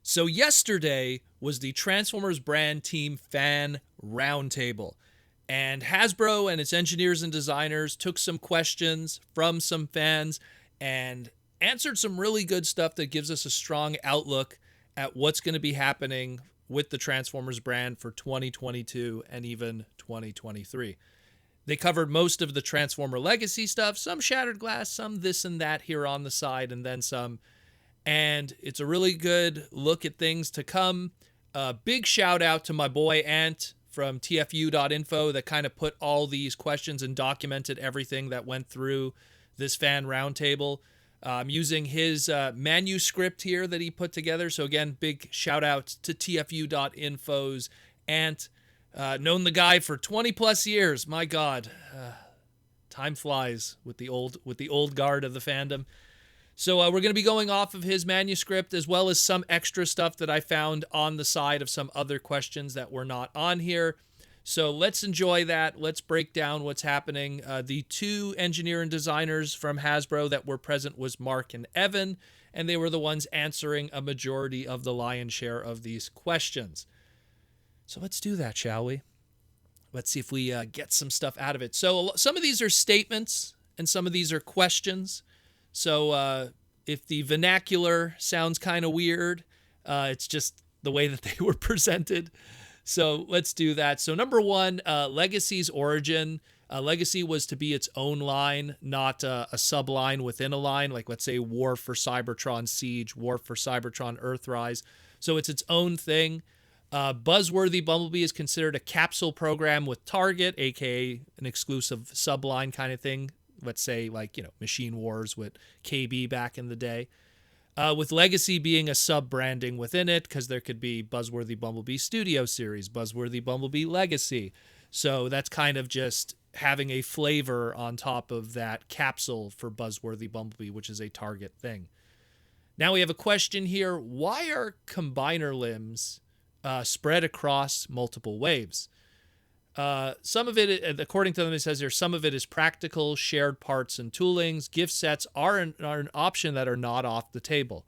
So yesterday was the Transformers brand team fan roundtable, and Hasbro and its engineers and designers took some questions from some fans and answered some really good stuff that gives us a strong outlook at what's going to be happening with the Transformers brand for 2022 and even 2023. They covered most of the Transformer Legacy stuff, some Shattered Glass, some this and that here on the side, and then some. And it's a really good look at things to come. Big shout out to my boy Ant from TFU.info that kind of put all these questions and documented everything that went through this fan roundtable. I'm using his manuscript here that he put together. So again, big shout out to TFU.info's Ant. Known the guy for 20 plus years. My God, time flies with the old guard of the fandom. So we're going to be going off of his manuscript as well as some extra stuff that I found on the side of some other questions that were not on here. So let's enjoy that. Let's break down what's happening. The two engineer and designers from Hasbro that were present was Mark and Evan, and they were the ones answering a majority of the lion's share of these questions. So let's do that, shall we? Let's see if we get some stuff out of it. So some of these are statements and some of these are questions. So if the vernacular sounds kind of weird, it's just the way that they were presented. So let's do that. So number one, Legacy's origin. Legacy was to be its own line, not a sub-line within a line, like let's say War for Cybertron Siege, War for Cybertron Earthrise. So it's its own thing. Buzzworthy Bumblebee is considered a capsule program with Target, aka an exclusive sub-line kind of thing. Let's say like, Machine Wars with KB back in the day. With Legacy being a sub-branding within it, because there could be Buzzworthy Bumblebee Studio Series, Buzzworthy Bumblebee Legacy. So that's kind of just having a flavor on top of that capsule for Buzzworthy Bumblebee, which is a Target thing. Now we have a question here. Why are combiner limbs spread across multiple waves? Some of it, according to them, it says here, some of it is practical, shared parts and toolings. Gift sets are an option that are not off the table,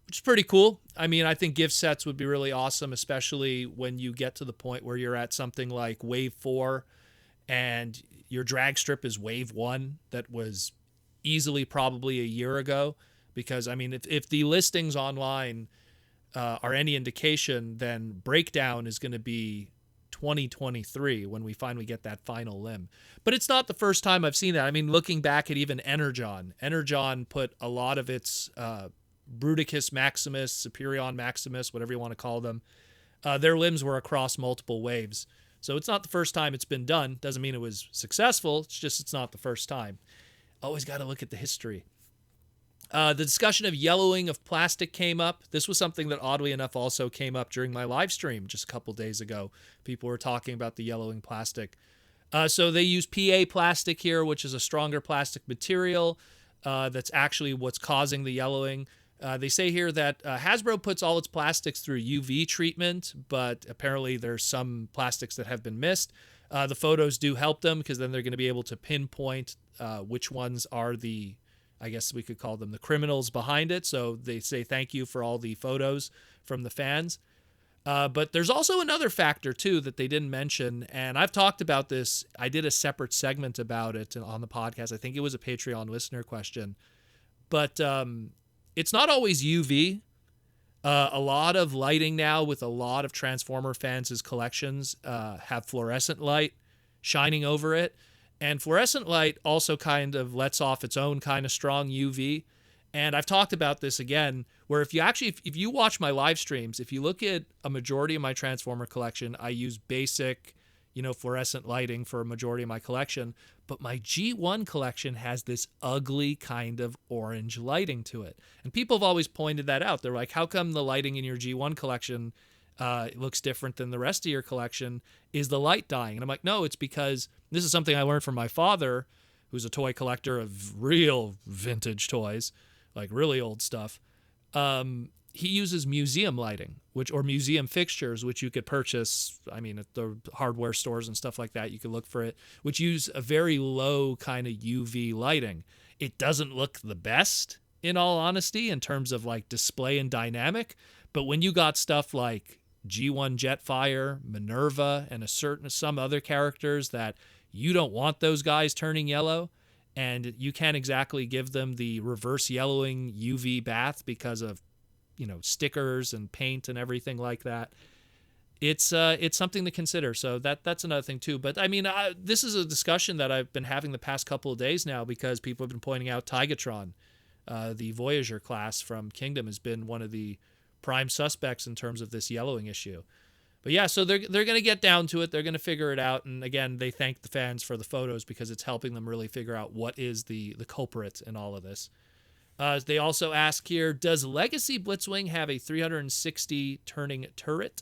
which is pretty cool. I mean, I think gift sets would be really awesome, especially when you get to the point where you're at something like Wave 4 and your drag strip is Wave 1 that was easily probably a year ago. Because, I mean, if the listings online are any indication, then Breakdown is going to be 2023 when we finally get that final limb. But it's not the first time I've seen that. I mean, looking back at even Energon put a lot of its Bruticus Maximus, Superion Maximus, whatever you want to call them, their limbs were across multiple waves. So it's not the first time it's been done. Doesn't mean it was successful. It's just it's not the first time. Always got to look at the history. The discussion of yellowing of plastic came up. This was something that oddly enough also came up during my live stream just a couple days ago. People were talking about the yellowing plastic. So they use PA plastic here, which is a stronger plastic material that's actually what's causing the yellowing. They say here that Hasbro puts all its plastics through UV treatment, but apparently there's some plastics that have been missed. The photos do help them because then they're going to be able to pinpoint which ones are the, I guess we could call them the criminals behind it. So they say thank you for all the photos from the fans. But there's also another factor, too, that they didn't mention. And I've talked about this. I did a separate segment about it on the podcast. I think it was a Patreon listener question. But it's not always UV. A lot of lighting now with a lot of Transformer fans' collections have fluorescent light shining over it. And fluorescent light also kind of lets off its own kind of strong UV. And I've talked about this again, where if you watch my live streams, if you look at a majority of my Transformer collection, I use basic, fluorescent lighting for a majority of my collection. But my G1 collection has this ugly kind of orange lighting to it. And people have always pointed that out. They're like, how come the lighting in your G1 collection it looks different than the rest of your collection? Is the light dying? And I'm like, no, it's because this is something I learned from my father, who's a toy collector of real vintage toys, like really old stuff. He uses museum lighting, or museum fixtures, which you could purchase, at the hardware stores and stuff like that. You could look for it, which use a very low kind of UV lighting. It doesn't look the best in all honesty, in terms of like display and dynamic. But when you got stuff like G1 Jetfire, Minerva, and some other characters that you don't want those guys turning yellow, and you can't exactly give them the reverse yellowing UV bath because of, stickers and paint and everything like that. It's something to consider. So that's another thing too. But I mean, this is a discussion that I've been having the past couple of days now, because people have been pointing out Tigatron, the Voyager class from Kingdom, has been one of the prime suspects in terms of this yellowing issue. But yeah, so they're going to get down to it. They're going to figure it out. And again, they thank the fans for the photos because it's helping them really figure out what is the culprit in all of this. They also ask here, does Legacy Blitzwing have a 360 turning turret?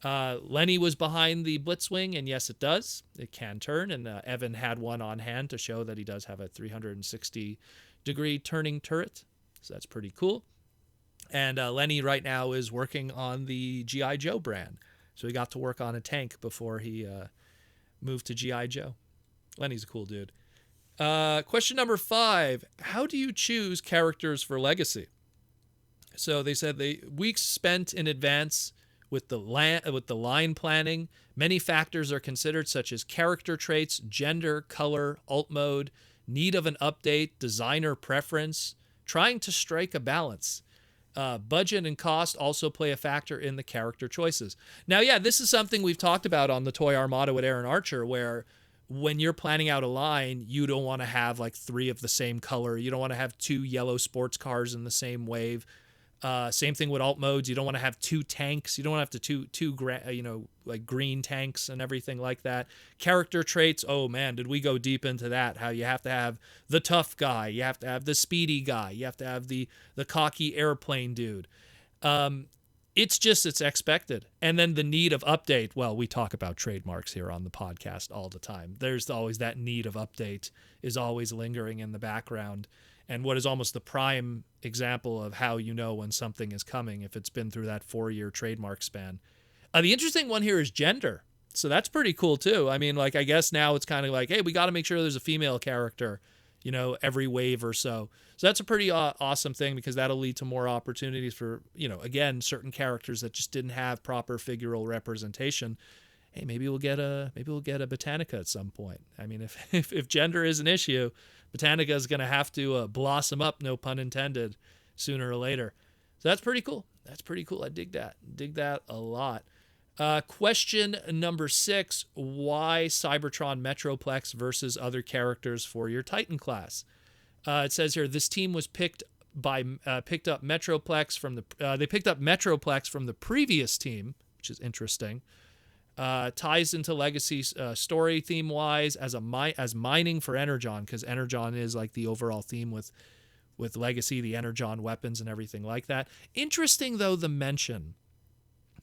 Lenny was behind the Blitzwing, and yes, it does. It can turn, and Evan had one on hand to show that he does have a 360-degree turning turret. So that's pretty cool. And Lenny right now is working on the G.I. Joe brand. So he got to work on a tank before he moved to G.I. Joe. Lenny's a cool dude. Question number 5. How do you choose characters for Legacy? So they said weeks spent in advance with the line planning. Many factors are considered, such as character traits, gender, color, alt mode, need of an update, designer preference, trying to strike a balance. Budget and cost also play a factor in the character choices. Now, yeah, this is something we've talked about on the Toy Armada with Aaron Archer, where when you're planning out a line, you don't want to have like 3 of the same color. You don't want to have 2 yellow sports cars in the same wave. Same thing with alt modes. You don't want to have 2 tanks. You don't want to have two like green tanks and everything like that. Character traits. Oh man, did we go deep into that? How you have to have the tough guy. You have to have the speedy guy. You have to have the cocky airplane dude. It's expected. And then the need of update. Well, we talk about trademarks here on the podcast all the time. There's always that need of update is always lingering in the background. And what is almost the prime example of how you know when something is coming, if it's been through that 4-year trademark span. The interesting one here is gender. So that's pretty cool too. I mean, like, I guess now it's kind of like, hey, we got to make sure there's a female character, every wave or so. So that's a pretty awesome thing, because that'll lead to more opportunities for, again, certain characters that just didn't have proper figural representation. Hey, maybe we'll get a Botanica at some point. I mean, if gender is an issue, Botanica is going to have to blossom up, no pun intended, sooner or later. So that's pretty cool. I dig that a lot. Question number 6, why Cybertron Metroplex versus other characters for your Titan class? It says here, this team was picked up Metroplex from the previous team, which is interesting. Ties into Legacy's story theme-wise as mining for Energon, because Energon is like the overall theme with Legacy, the Energon weapons and everything like that. Interesting, though, the mention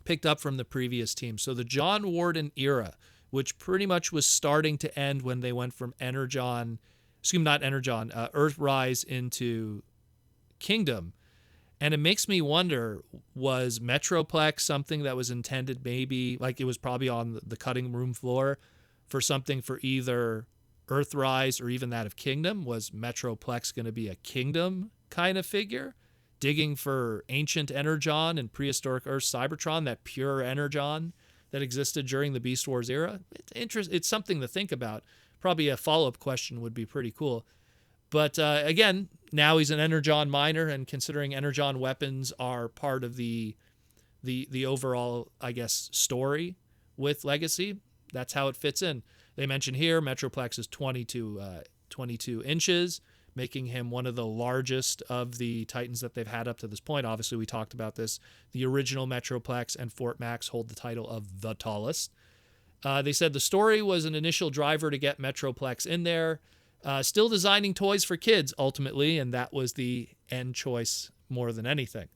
picked up from the previous team. So the John Warden era, which pretty much was starting to end when they went from Earthrise into Kingdom. And it makes me wonder, was Metroplex something that was intended, maybe, like it was probably on the cutting room floor for something for either Earthrise or even that of Kingdom? Was Metroplex going to be a Kingdom kind of figure, digging for ancient Energon and prehistoric Earth Cybertron, that pure Energon that existed during the Beast Wars era? It's something to think about. Probably a follow-up question would be pretty cool. But again, now he's an Energon miner, and considering Energon weapons are part of the overall, I guess, story with Legacy, that's how it fits in. They mention here Metroplex is 22 inches, making him one of the largest of the Titans that they've had up to this point. Obviously, we talked about this. The original Metroplex and Fort Max hold the title of the tallest. They said the story was an initial driver to get Metroplex in there. Still designing toys for kids, ultimately, and that was the end choice more than anything.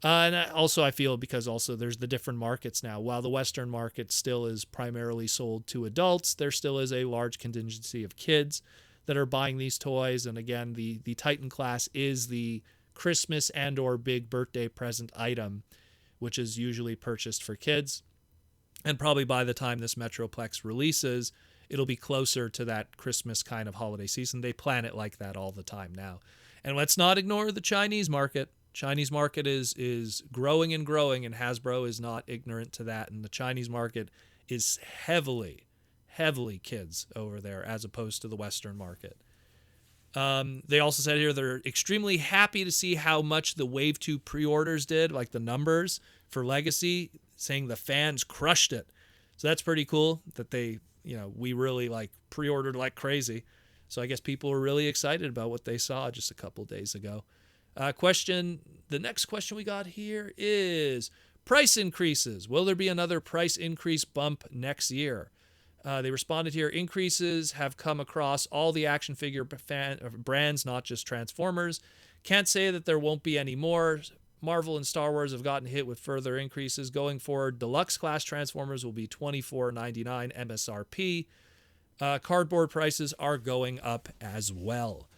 And I feel because also there's the different markets now. While the Western market still is primarily sold to adults, there still is a large contingency of kids that are buying these toys. And again, the Titan class is the Christmas and or big birthday present item, which is usually purchased for kids. And probably by the time this Metroplex releases, it'll be closer to that Christmas kind of holiday season. They plan it like that all the time now. And let's not ignore the Chinese market. Chinese market is growing and growing, and Hasbro is not ignorant to that. And the Chinese market is heavily kids over there as opposed to the Western market. They also said here they're extremely happy to see how much the Wave 2 pre-orders did, like the numbers for Legacy, saying the fans crushed it. So that's pretty cool that they, we really like pre-ordered like crazy. So I guess people were really excited about what they saw just a couple days ago. The next question we got here is price increases. Will there be another price increase bump next year? They responded here, increases have come across all the action figure brands, not just Transformers. Can't say that there won't be any more. Marvel and Star Wars have gotten hit with further increases. Going forward, deluxe class Transformers will be $24.99 MSRP. Cardboard prices are going up as well.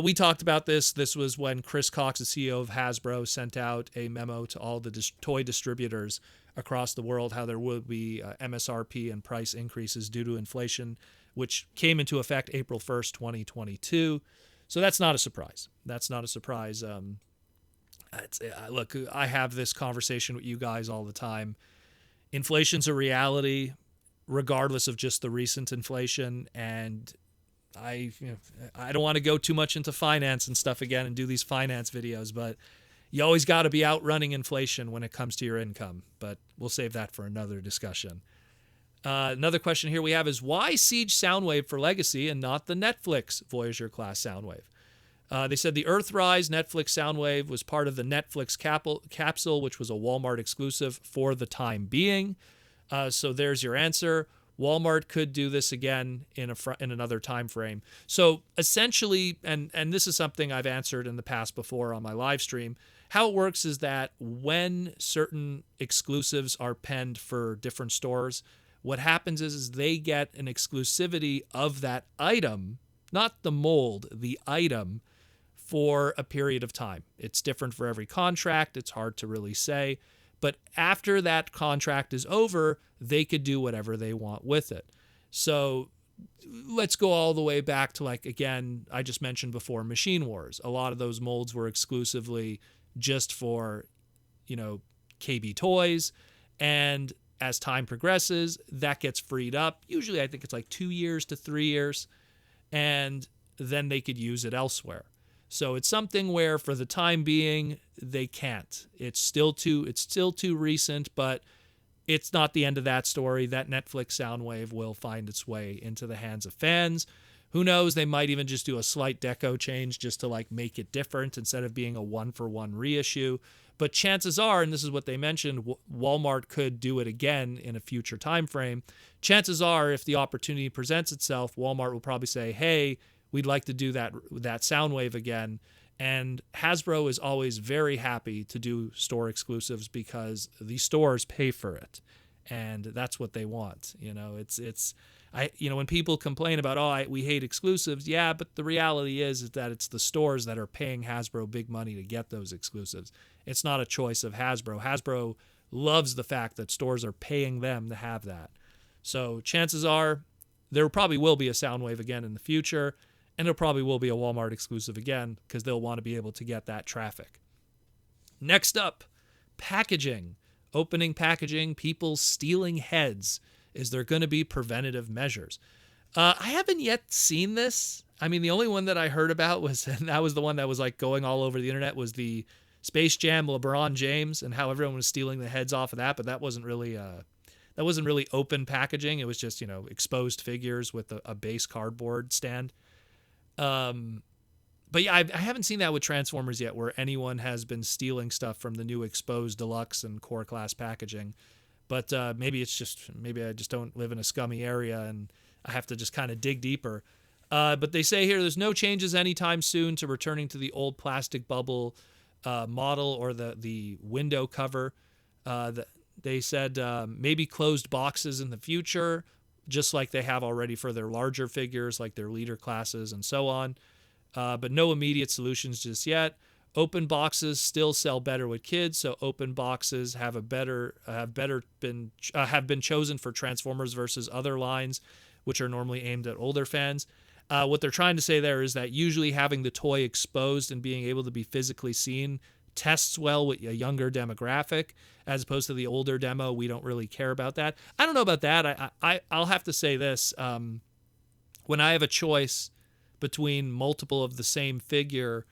We talked about this. This was when Chris Cox, the CEO of Hasbro, sent out a memo to all the toy distributors across the world how there would be MSRP and price increases due to inflation, which came into effect April 1st, 2022. So that's not a surprise. Look, I have this conversation with you guys all the time. Inflation's a reality, regardless of just the recent inflation, and I don't want to go too much into finance and stuff again and do these finance videos, but you always got to be outrunning inflation when it comes to your income. But we'll save that for another discussion. Another question here we have is, why Siege Soundwave for Legacy and not the Netflix Voyager class Soundwave? They said the Earthrise Netflix Soundwave was part of the Netflix capsule, which was a Walmart exclusive for the time being. So there's your answer. Walmart could do this again in another time frame. So essentially, and this is something I've answered in the past before on my live stream, how it works is that when certain exclusives are penned for different stores, what happens is they get an exclusivity of that item, not the mold, the item, for a period of time. It's different for every contract. It's hard to really say. But after that contract is over, they could do whatever they want with it. So let's go all the way back to, like, again, I just mentioned before, Machine Wars. A lot of those molds were exclusively just for, KB Toys. And as time progresses, that gets freed up. Usually I think it's like 2 years to 3 years. And then they could use it elsewhere. So it's something where for the time being, they can't. It's still too recent, but it's not the end of that story. That Netflix Soundwave will find its way into the hands of fans. Who knows? They might even just do a slight deco change just to make it different instead of being a one-for-one reissue. But chances are, and this is what they mentioned, Walmart could do it again in a future time frame. Chances are, if the opportunity presents itself, Walmart will probably say, hey, we'd like to do that Soundwave again. And Hasbro is always very happy to do store exclusives because the stores pay for it. And that's what they want. When people complain about, we hate exclusives. Yeah, but the reality is that it's the stores that are paying Hasbro big money to get those exclusives. It's not a choice of Hasbro. Hasbro loves the fact that stores are paying them to have that. So chances are there probably will be a Soundwave again in the future. And there probably will be a Walmart exclusive again because they'll want to be able to get that traffic. Next up, packaging. Opening packaging, people stealing heads. Is there going to be preventative measures? I haven't yet seen this. I mean, the only one that I heard about was, and that was the one that was going all over the internet, was the Space Jam LeBron James and how everyone was stealing the heads off of that. But that wasn't really open packaging. It was just, exposed figures with a base cardboard stand. But yeah, I haven't seen that with Transformers yet, where anyone has been stealing stuff from the new exposed deluxe and core class packaging. But maybe I just don't live in a scummy area and I have to just kind of dig deeper. But they say here there's no changes anytime soon to returning to the old plastic bubble model or the window cover. They said maybe closed boxes in the future, just like they have already for their larger figures, like their leader classes and so on. But no immediate solutions just yet. Open boxes still sell better with kids, so open boxes have been chosen for Transformers versus other lines, which are normally aimed at older fans. What they're trying to say there is that usually having the toy exposed and being able to be physically seen tests well with a younger demographic, as opposed to the older demo. We don't really care about that. I don't know about that. I'll have to say this. When I have a choice between multiple of the same figure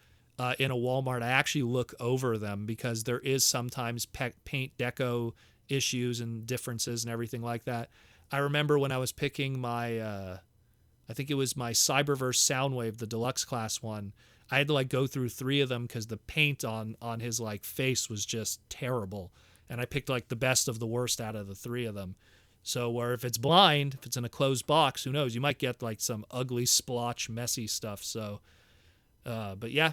in a Walmart, I actually look over them, because there is sometimes paint deco issues and differences and everything like that. I remember when I was picking my, I think it was my Cyberverse Soundwave, the deluxe class one, I had to like go through 3 of them because the paint on his like face was just terrible. And I picked like the best of the worst out of the 3 of them. So where if it's blind, if it's in a closed box, who knows? You might get like some ugly splotch, messy stuff. So, but yeah,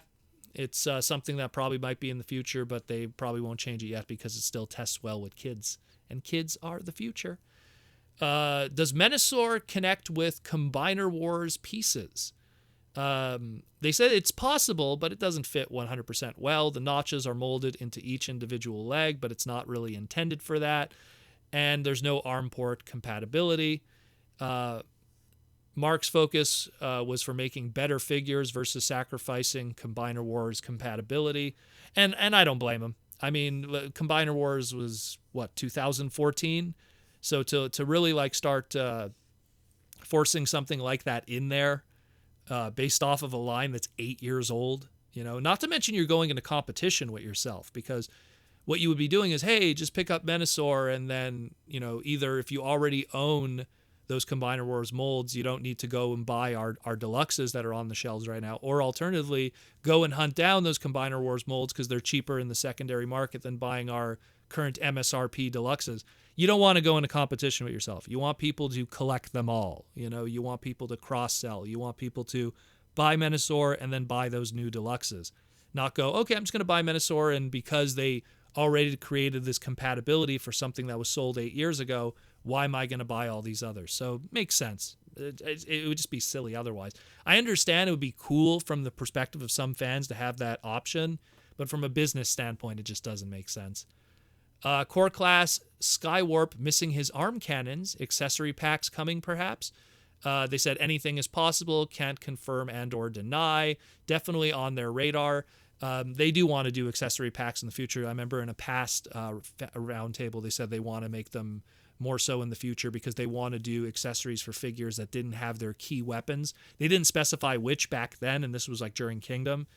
it's something that probably might be in the future, but they probably won't change it yet because it still tests well with kids. And kids are the future. Does Menasor connect with Combiner Wars pieces? They said it's possible, but it doesn't fit 100% well. The notches are molded into each individual leg, but it's not really intended for that. And there's no arm port compatibility. Mark's focus was for making better figures versus sacrificing Combiner Wars compatibility. And I don't blame him. I mean, Combiner Wars was, 2014? So to really like start forcing something like that in there based off of a line that's 8 years old, not to mention you're going into competition with yourself, because what you would be doing is, hey, just pick up Menasor, and then, either if you already own those Combiner Wars molds, you don't need to go and buy our deluxes that are on the shelves right now, or alternatively, go and hunt down those Combiner Wars molds because they're cheaper in the secondary market than buying our current MSRP deluxes. You don't want to go into competition with yourself. You want people to collect them all. You want people to cross-sell. You want people to buy Menasor and then buy those new deluxes. Not go, okay, I'm just going to buy Menasor, and because they already created this compatibility for something that was sold 8 years ago, why am I going to buy all these others? So makes sense. It would just be silly otherwise. I understand it would be cool from the perspective of some fans to have that option, but from a business standpoint, it just doesn't make sense. Core class Skywarp missing his arm cannons. Accessory packs coming, perhaps. They said anything is possible. Can't confirm and or deny. Definitely on their radar. They do want to do accessory packs in the future. I remember in a past roundtable, they said they want to make them more so in the future because they want to do accessories for figures that didn't have their key weapons. They didn't specify which back then, and this was like during Kingdom.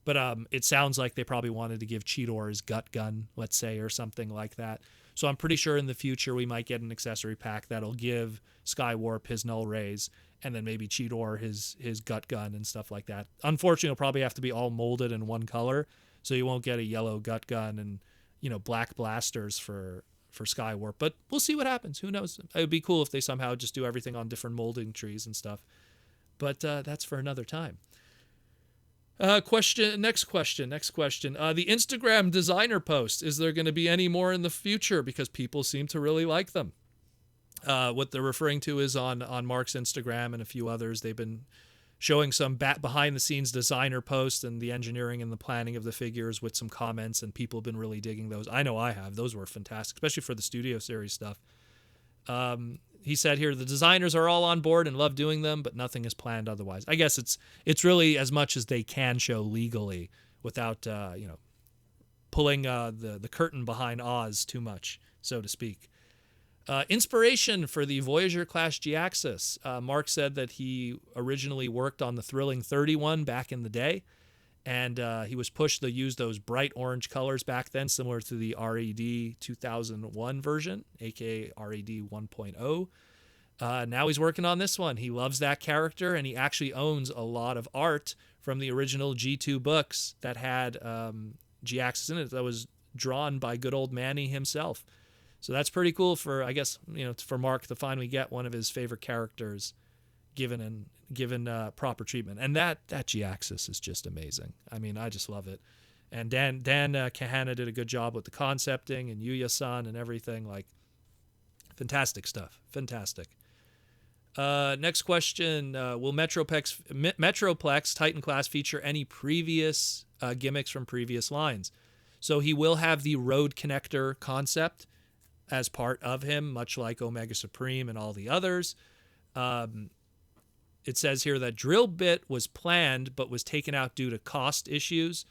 But it sounds like they probably wanted to give Cheetor his gut gun, let's say, or something like that. So I'm pretty sure in the future we might get an accessory pack that'll give Skywarp his null rays, and then maybe Cheetor his gut gun and stuff like that. Unfortunately, it'll probably have to be all molded in one color, so you won't get a yellow gut gun and black blasters for Skywarp. But we'll see what happens. Who knows? It would be cool if they somehow just do everything on different molding trees and stuff. But that's for another time. Next question. The Instagram designer post. Is there going to be any more in the future? Because people seem to really like them. What they're referring to is on Mark's Instagram and a few others. They've been showing some behind the scenes designer posts and the engineering and the planning of the figures with some comments, and people have been really digging those. I know I have. Those were fantastic, especially for the Studio Series stuff. He said here, the designers are all on board and love doing them, but nothing is planned otherwise. I guess it's really as much as they can show legally without pulling the curtain behind Oz too much, so to speak. Inspiration for the Voyager Class G-Axis. Mark said that he originally worked on the Thrilling 31 back in the day, and he was pushed to use those bright orange colors back then, similar to the RAD 2001 version, aka RAD 1.0. Now he's working on this one. He loves that character, and he actually owns a lot of art from the original G2 books that had G-Axis in it that was drawn by good old Manny himself. So that's pretty cool for, I guess, for Mark to finally get one of his favorite characters given proper treatment. And that G-Axis is just amazing. I mean, I just love it. And Dan Kahana did a good job with the concepting, and Yuya-san and everything. Like, fantastic stuff. Fantastic. Next question. Will Metroplex Titan Class feature any previous gimmicks from previous lines? So he will have the road connector concept as part of him, much like Omega Supreme and all the others. it says here that drill bit was planned but was taken out due to cost issues.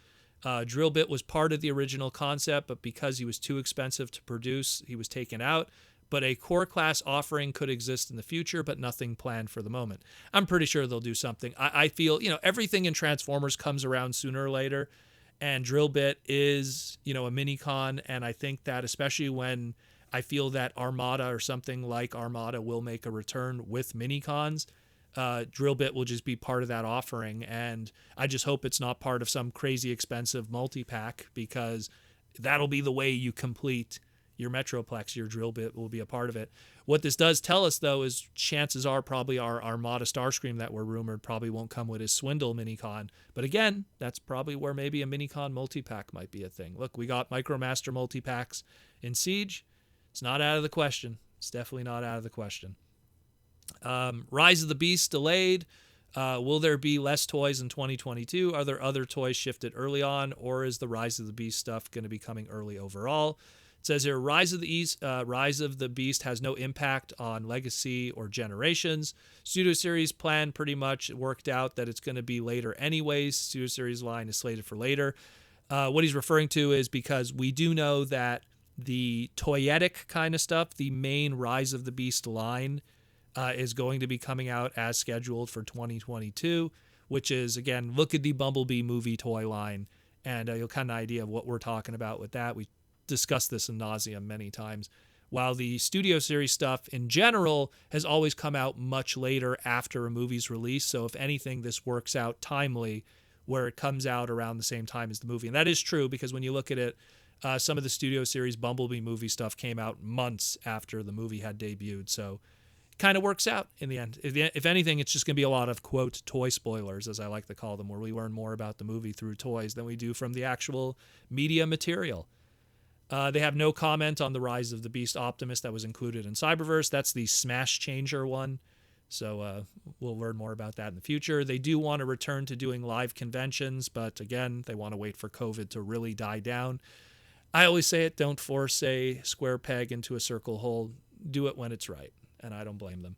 Drill bit was part of the original concept, but because he was too expensive to produce, he was taken out. But a core class offering could exist in the future, but nothing planned for the moment. I'm pretty sure they'll do something. I feel, everything in Transformers comes around sooner or later, and drill bit is, a mini con. And I think that especially when I feel that Armada or something like Armada will make a return with mini cons, drill bit will just be part of that offering. And I just hope it's not part of some crazy expensive multi-pack, because that'll be the way you complete your Metroplex. Your drill bit will be a part of it. What this does tell us, though, is chances are probably our Armada Starscream that were rumored probably won't come with his Swindle minicon. But again, that's probably where maybe a minicon multi-pack might be a thing. Look, we got Micromaster multi-packs in Siege. It's not out of the question. It's definitely not out of the question. Rise of the Beast delayed. Will there be less toys in 2022? Are there other toys shifted early on, or is the Rise of the Beast stuff going to be coming early overall? It says here, Rise of the Beast has no impact on Legacy or Generations. Studio Series plan pretty much worked out that it's going to be later anyways. Studio Series line is slated for later. What he's referring to is because we do know that the toyetic kind of stuff, the main Rise of the Beast line, is going to be coming out as scheduled for 2022, which is, again, look at the Bumblebee movie toy line, and you'll kind of idea of what we're talking about with that. We discussed this in nauseam many times. While the Studio Series stuff in general has always come out much later after a movie's release, so if anything, this works out timely where it comes out around the same time as the movie. And that is true, because when you look at it, some of the Studio Series Bumblebee movie stuff came out months after the movie had debuted, so it kind of works out in the end. If anything, it's just going to be a lot of, quote, toy spoilers, as I like to call them, where we learn more about the movie through toys than we do from the actual media material. They have no comment on the Rise of the Beast Optimus that was included in Cyberverse. That's the Smash Changer one. So we'll learn more about that in the future. They do want to return to doing live conventions, but again, they want to wait for COVID to really die down. I always say it, don't force a square peg into a circle hole. Do it when it's right, and I don't blame them.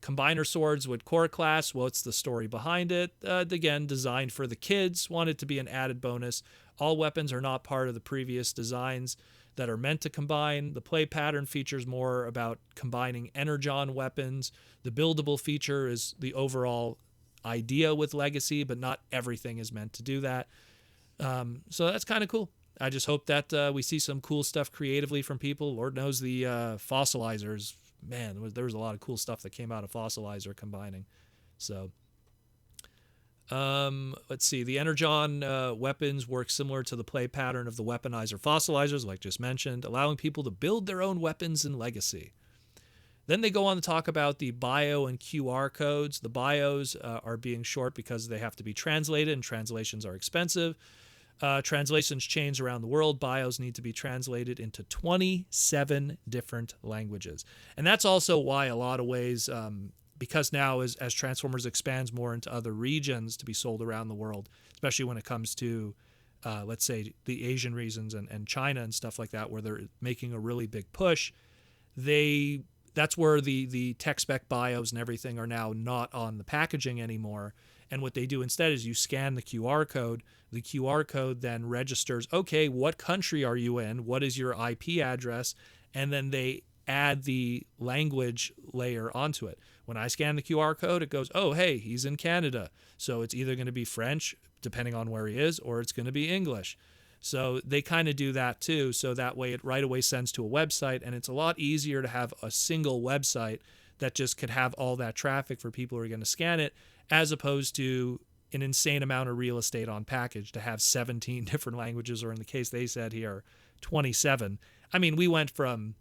Combiner swords with core class. What's the story behind it? Again, designed for the kids. Want it to be an added bonus. All weapons are not part of the previous designs that are meant to combine. The play pattern features more about combining energon weapons. The buildable feature is the overall idea with Legacy, but not everything is meant to do that. So that's kind of cool. I just hope that we see some cool stuff creatively from people. Lord knows the fossilizers. Man, there was a lot of cool stuff that came out of Fossilizer combining. So, let's see. The Energon weapons work similar to the play pattern of the Weaponizer Fossilizers, like just mentioned, allowing people to build their own weapons in Legacy. Then they go on to talk about the bio and QR codes. The bios are being short because they have to be translated, and translations are expensive. Translations change around the world. Bios need to be translated into 27 different languages. And that's also why a lot of ways, because now as Transformers expands more into other regions to be sold around the world, especially when it comes to, let's say, the Asian regions and China and stuff like that, where they're making a really big push, that's where the tech spec bios and everything are now not on the packaging anymore. And what they do instead is you scan the QR code. The QR code then registers, okay, what country are you in? What is your IP address? And then they add the language layer onto it. When I scan the QR code, it goes, oh, hey, he's in Canada. So it's either going to be French, depending on where he is, or it's going to be English. So they kind of do that too. So that way it right away sends to a website, and it's a lot easier to have a single website that just could have all that traffic for people who are going to scan it, as opposed to an insane amount of real estate on package to have 17 different languages, or in the case they said here, 27. I mean, we went from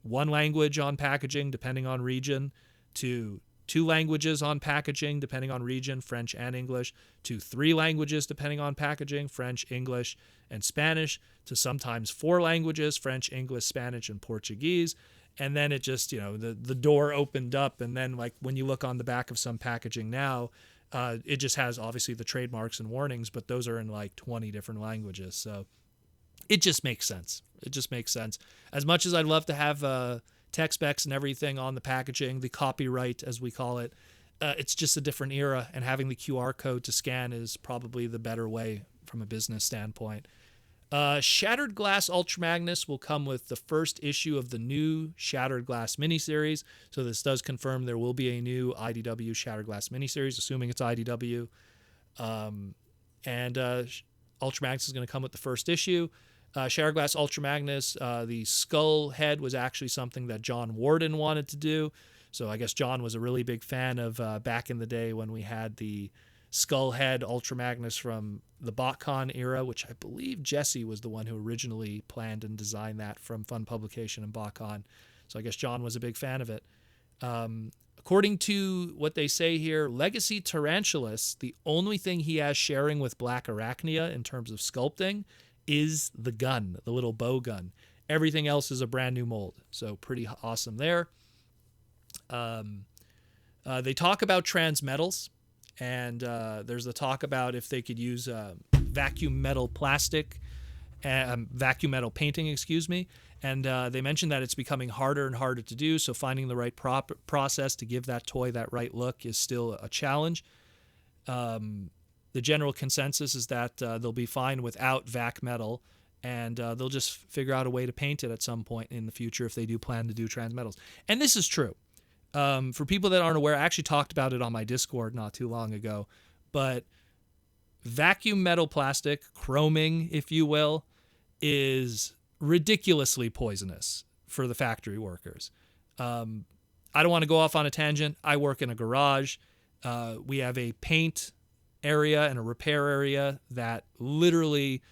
one language on packaging, depending on region, to 2 languages on packaging, depending on region, French and English, to 3 languages, depending on packaging, French, English, and Spanish, to sometimes 4 languages, French, English, Spanish, and Portuguese. And then it just, the door opened up. And then, like, when you look on the back of some packaging now, it just has obviously the trademarks and warnings, but those are in like 20 different languages. So it just makes sense. It just makes sense. As much as I'd love to have tech specs and everything on the packaging, the copyright, as we call it, it's just a different era, and having the QR code to scan is probably the better way from a business standpoint. Shattered Glass Ultra Magnus will come with the first issue of the new Shattered Glass miniseries. So this does confirm there will be a new IDW Shattered Glass miniseries, assuming it's IDW. And Ultra Magnus is going to come with the first issue. Shattered Glass Ultra Magnus, the skull head was actually something that John Warden wanted to do. So I guess John was a really big fan of back in the day when we had the skull head Ultra Magnus from the BotCon era, which I believe Jesse was the one who originally planned and designed that from Fun Publication and BotCon. So I guess John was a big fan of it. According to what they say here, Legacy Tarantulas, the only thing he has sharing with Black Arachnia in terms of sculpting is the gun, the little bow gun. Everything else is a brand new mold. So pretty awesome there. They talk about Transmetals, and there's the talk about if they could use vacuum metal painting, and they mentioned that it's becoming harder and harder to do, so finding the right process to give that toy that right look is still a challenge. The general consensus is that they'll be fine without Vac-metal, and they'll just figure out a way to paint it at some point in the future if they do plan to do Transmetals. And this is true. For people that aren't aware, I actually talked about it on my Discord not too long ago, but vacuum metal plastic, chroming, if you will, is ridiculously poisonous for the factory workers. I don't want to go off on a tangent. I work in a garage. We have a paint area and a repair area that literally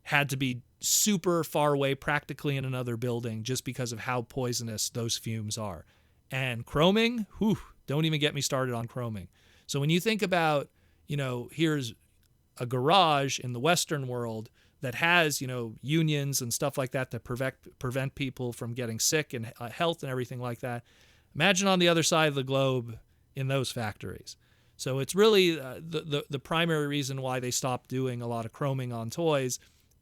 had to be super far away, practically in another building, just because of how poisonous those fumes are. And chroming, don't even get me started on chroming. So when you think about, here's a garage in the Western world that has, unions and stuff like that prevent people from getting sick and health and everything like that. Imagine on the other side of the globe in those factories. So it's really the primary reason why they stopped doing a lot of chroming on toys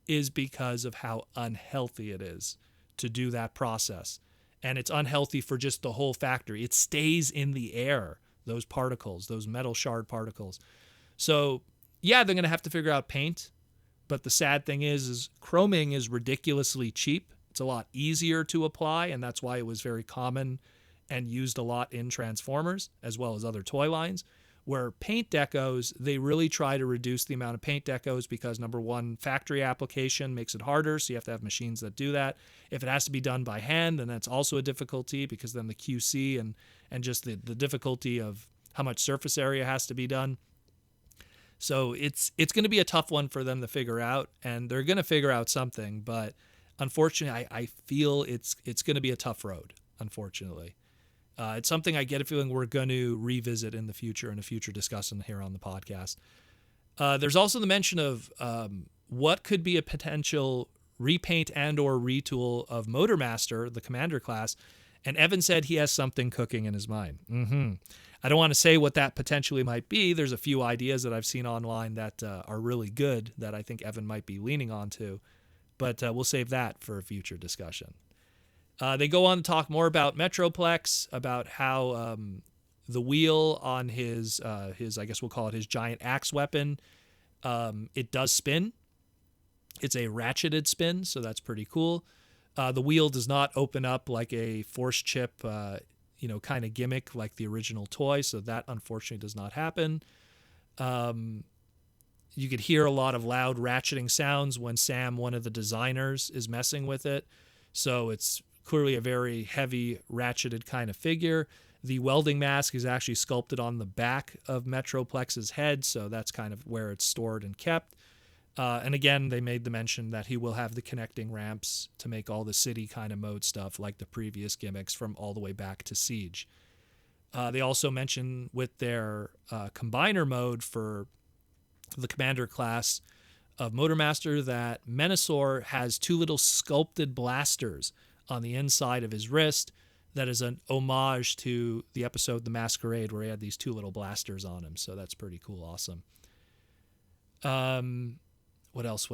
is because of how unhealthy it is to do that process. And it's unhealthy for just the whole factory. It stays in the air, those particles, those metal shard particles. So, yeah, they're going to have to figure out paint. But the sad thing is chroming is ridiculously cheap. It's a lot easier to apply, and that's why it was very common and used a lot in Transformers, as well as other toy lines. Where paint decos, they really try to reduce the amount of paint decos because, number one, factory application makes it harder, so you have to have machines that do that. If it has to be done by hand, then that's also a difficulty because then the QC and just the difficulty of how much surface area has to be done. So it's going to be a tough one for them to figure out, and they're going to figure out something, but unfortunately, I feel it's going to be a tough road, unfortunately. It's something I get a feeling we're going to revisit in the future, in a future discussion here on the podcast. There's also the mention of what could be a potential repaint and or retool of Motormaster, the Commander class, and Evan said he has something cooking in his mind. I don't want to say what that potentially might be. There's a few ideas that I've seen online that are really good that I think Evan might be leaning onto, but we'll save that for a future discussion. They go on to talk more about Metroplex, about how the wheel on his, I guess we'll call it his giant axe weapon, it does spin. It's a ratcheted spin, so that's pretty cool. The wheel does not open up like a force chip, kind of gimmick like the original toy, so that unfortunately does not happen. You could hear a lot of loud ratcheting sounds when Sam, one of the designers, is messing with it, so it's clearly a very heavy ratcheted kind of figure. The welding mask is actually sculpted on the back of Metroplex's head, so that's kind of where it's stored and kept. And again, they made the mention that he will have the connecting ramps to make all the city kind of mode stuff like the previous gimmicks from all the way back to Siege. They also mention with their combiner mode for the Commander class of Motormaster that Menasor has two little sculpted blasters on the inside of his wrist. That is an homage to the episode The Masquerade, where he had these two little blasters on him. So that's pretty cool. Awesome. What else?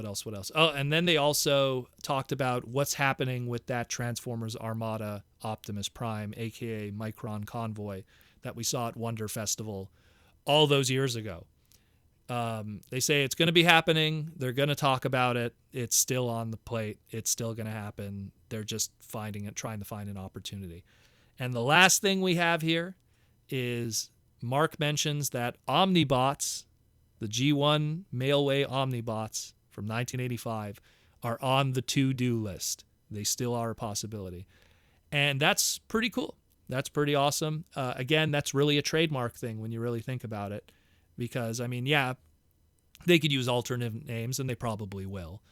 Oh, and then they also talked about what's happening with that Transformers Armada Optimus Prime, aka Micron Convoy, that we saw at Wonder Festival all those years ago. They say it's going to be happening. They're going to talk about it. It's still on the plate. It's still going to happen. They're just trying to find an opportunity. And the last thing we have here is Mark mentions that Omnibots, the G1 Mailway Omnibots from 1985, are on the to-do list. They still are a possibility. And that's pretty cool. That's pretty awesome. Again, that's really a trademark thing when you really think about it. Because, I mean, yeah, they could use alternative names, and they probably will.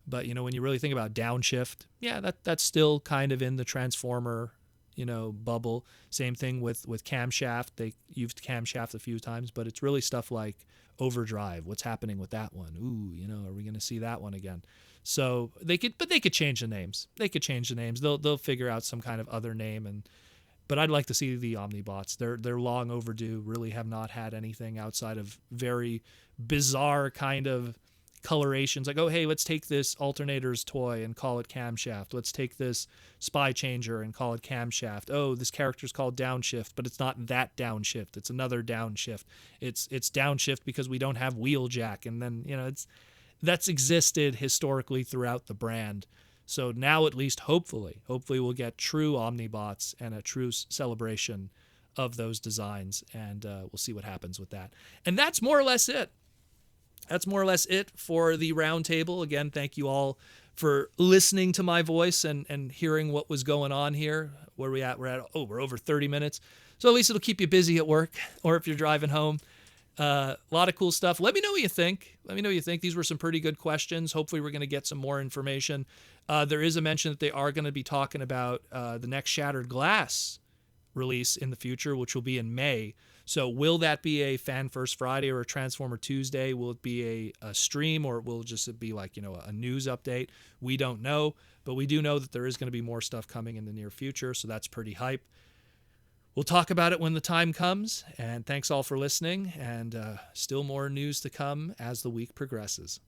But, you know, when you really think about Downshift, yeah, that's still kind of in the Transformer, you know, bubble. Same thing with Camshaft. They used Camshaft a few times, but it's really stuff like Overdrive. What's happening with that one? Ooh, you know, are we going to see that one again? So they could change the names. They'll figure out some kind of other name. But I'd like to see the Omnibots. They're long overdue. Really have not had anything outside of very bizarre kind of colorations. Like, oh, hey, let's take this Alternator's toy and call it Camshaft. Let's take this Spy Changer and call it Camshaft. Oh, this character's called Downshift, but it's not that Downshift. It's another Downshift. It's Downshift because we don't have Wheeljack. And then, you know, that's existed historically throughout the brand. So now at least hopefully we'll get true Omnibots and a true celebration of those designs, and we'll see what happens with that. And that's more or less it. That's more or less it for the roundtable. Again, thank you all for listening to my voice and hearing what was going on here. Where are we at? We're over 30 minutes. So at least it'll keep you busy at work or if you're driving home. A lot of cool stuff. Let me know what you think. These were some pretty good questions. Hopefully we're going to get some more information. There is a mention that they are going to be talking about the next Shattered Glass release in the future, which will be in May. So will that be a Fan First Friday or a Transformer Tuesday? Will it be a stream, or will it just be like, you know, a news update? We don't know, but we do know that there is going to be more stuff coming in the near future. So that's pretty hype. We'll talk about it when the time comes, and thanks all for listening, and still more news to come as the week progresses.